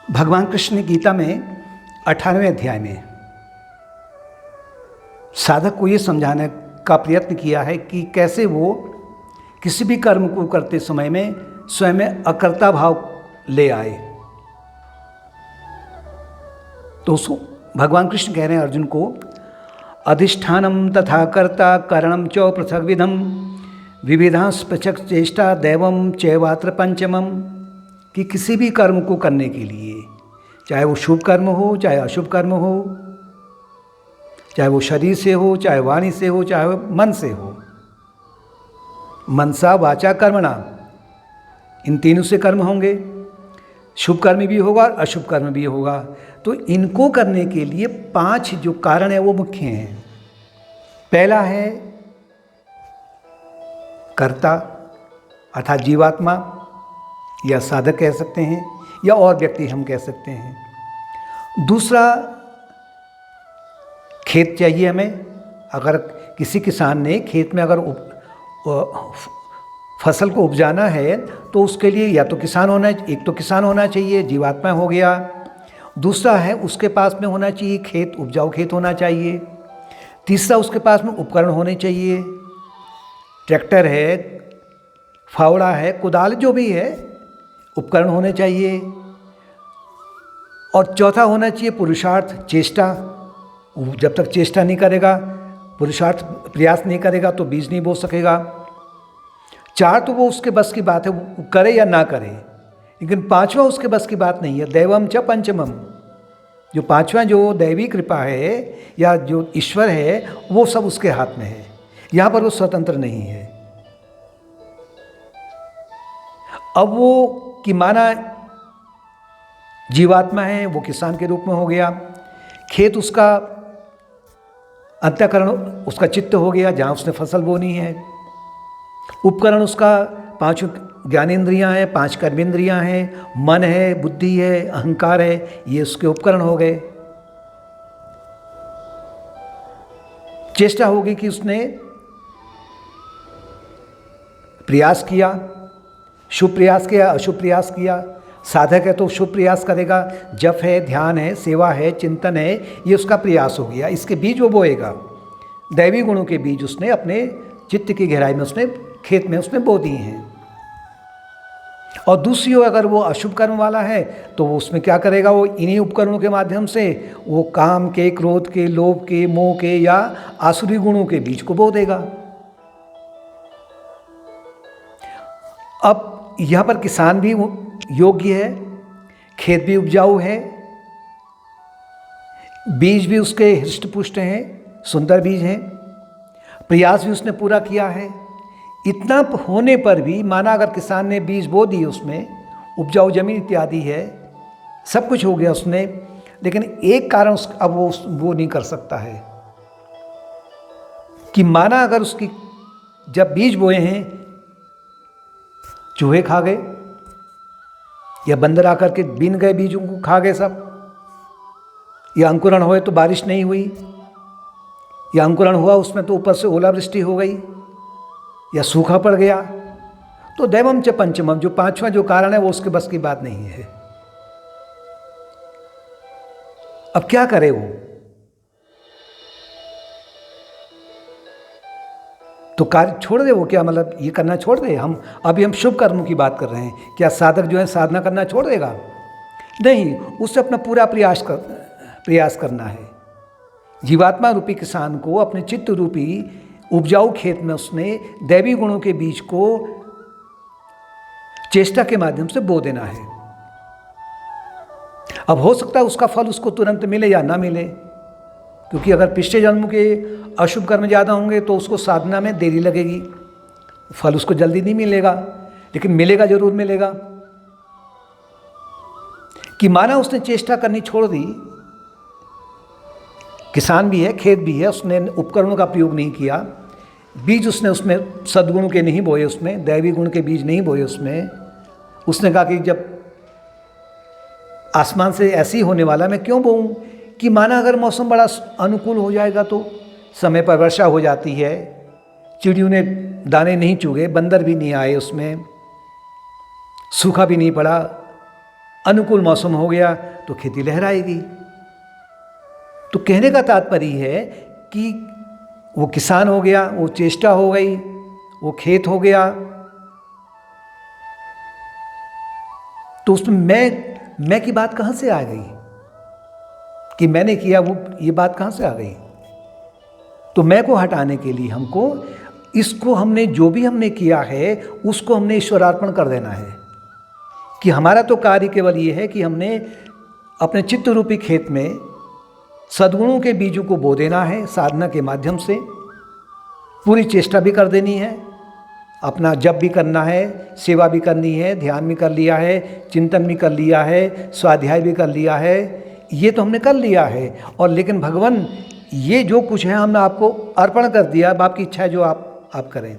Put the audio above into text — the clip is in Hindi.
भगवान कृष्ण ने गीता में 18वें अध्याय में साधक को ये समझाने का प्रयत्न किया है कि कैसे वो किसी भी कर्म को करते समय में स्वयं में अकर्ता भाव ले आए। तो उसको भगवान कृष्ण कह रहे हैं अर्जुन को, अधिष्ठानम तथा कर्ता करणम च पृथक विधम विविधांश पृथक चेष्टा दैवम चैवात्र पंचमम, कि किसी भी कर्म को करने के लिए, चाहे वो शुभ कर्म हो चाहे अशुभ कर्म हो, चाहे वो शरीर से हो चाहे वाणी से हो चाहे वो मन से हो, मनसा वाचा कर्मणा, इन तीनों से कर्म होंगे। शुभ कर्म भी होगा और अशुभ कर्म भी होगा। तो इनको करने के लिए 5 जो कारण है वो मुख्य हैं। पहला है कर्ता अर्थात जीवात्मा या साधक कह सकते हैं, या और व्यक्ति हम कह सकते हैं। दूसरा, खेत चाहिए हमें। अगर किसी किसान ने खेत में अगर फसल को उपजाना है तो उसके लिए या तो किसान होना, एक तो किसान होना चाहिए, जीवात्मा हो गया। दूसरा है उसके पास में होना चाहिए खेत, उपजाऊ खेत होना चाहिए। तीसरा, उसके पास में उपकरण होने चाहिए, ट्रैक्टर है, फावड़ा है, कुदाल, जो भी है उपकरण होने चाहिए। और चौथा होना चाहिए पुरुषार्थ, चेष्टा। जब तक चेष्टा नहीं करेगा, पुरुषार्थ प्रयास नहीं करेगा तो बीज नहीं बो सकेगा। 4 तो वो उसके बस की बात है, वो करे या ना करे। लेकिन 5वां उसके बस की बात नहीं है, दैवम च पंचमम। जो 5वां जो दैवी कृपा है या जो ईश्वर है वो सब उसके हाथ में है। यहाँ पर वो स्वतंत्र नहीं है। अब वो कि माना जीवात्मा है, वो किसान के रूप में हो गया, खेत उसका अंतःकरण, उसका चित्त हो गया जहाँ उसने फसल बोनी है, उपकरण उसका 5 ज्ञानेंद्रियाँ हैं, 5 कर्मेंद्रियाँ हैं, मन है, बुद्धि है, अहंकार है, ये उसके उपकरण हो गए। चेष्टा होगी कि उसने प्रयास किया, शुभ प्रयास किया, अशुभ प्रयास किया। साधक है तो शुभ प्रयास करेगा, जप है, ध्यान है, सेवा है, चिंतन है, ये उसका प्रयास हो गया। इसके बीज वो बोएगा, दैवी गुणों के बीज उसने अपने चित्त की गहराई में उसने खेत में उसने बो दिए हैं। और दूसरी ओर अगर वो अशुभ कर्म वाला है तो वो उसमें क्या करेगा, वो इन्हीं उपकरणों के माध्यम से वो काम के, क्रोध के, लोभ के, मोह के या आसुरी गुणों के बीज को बो देगा। अब यहाँ पर किसान भी योग्य है, खेत भी उपजाऊ है, बीज भी उसके हृष्ट पुष्ट हैं, सुंदर बीज हैं, प्रयास भी उसने पूरा किया है। इतना होने पर भी माना अगर किसान ने बीज बो दी, उसमें उपजाऊ जमीन इत्यादि है, सब कुछ हो गया उसने, लेकिन एक कारण अब वो नहीं कर सकता है कि माना अगर उसकी जब बीज बोए हैं चूहे खा गए या बंदर आकर के बीन गए, बीजों को खा गए सब, या अंकुरण हुए तो बारिश नहीं हुई, या अंकुरण हुआ उसमें तो ऊपर से ओलावृष्टि हो गई या सूखा पड़ गया, तो दैवम च पंचमम, जो 5वां जो कारण है वो उसके बस की बात नहीं है। अब क्या करे वो? तो कार्य छोड़ दे वो, क्या मतलब ये करना छोड़ दे? अभी हम शुभ कर्मों की बात कर रहे हैं। क्या साधक जो है साधना करना छोड़ देगा? नहीं, उससे अपना पूरा प्रयास करना है। जीवात्मा रूपी किसान को अपने चित्त रूपी उपजाऊ खेत में उसने दैवी गुणों के बीज को चेष्टा के माध्यम से बो देना है। अब हो सकता है उसका फल उसको तुरंत मिले या ना मिले, क्योंकि अगर पिछले जन्म के अशुभ कर्म ज़्यादा होंगे तो उसको साधना में देरी लगेगी, फल उसको जल्दी नहीं मिलेगा, लेकिन मिलेगा, जरूर मिलेगा। कि माना उसने चेष्टा करनी छोड़ दी, किसान भी है, खेत भी है, उसने उपकरणों का प्रयोग नहीं किया, बीज उसमें सद्गुणों के नहीं बोए, उसमें दैवी गुण के बीज नहीं बोए, उसने कहा कि जब आसमान से ऐसे ही होने वाला मैं क्यों बोऊं? कि माना अगर मौसम बड़ा अनुकूल हो जाएगा तो समय पर वर्षा हो जाती है, चिड़ियों ने दाने नहीं चुगे, बंदर भी नहीं आए, उसमें सूखा भी नहीं पड़ा, अनुकूल मौसम हो गया तो खेती लहराएगी। तो कहने का तात्पर्य है कि वो किसान हो गया, वो चेष्टा हो गई, वो खेत हो गया, तो उसमें मैं की बात कहाँ से आ गई कि मैंने किया, वो ये बात कहाँ से आ गई? तो मैं को हटाने के लिए हमको इसको, हमने जो भी हमने किया है उसको हमने ईश्वरार्पण कर देना है कि हमारा तो कार्य केवल ये है कि हमने अपने चित्त रूपी खेत में सद्गुणों के बीजों को बो देना है। साधना के माध्यम से पूरी चेष्टा भी कर देनी है, अपना जप भी करना है, सेवा भी करनी है, ध्यान भी कर लिया है, चिंतन भी कर लिया है, स्वाध्याय भी कर लिया है, ये तो हमने कर लिया है। और लेकिन भगवान ये जो कुछ है हमने आपको अर्पण कर दिया, अब आपकी इच्छा है जो आप करें।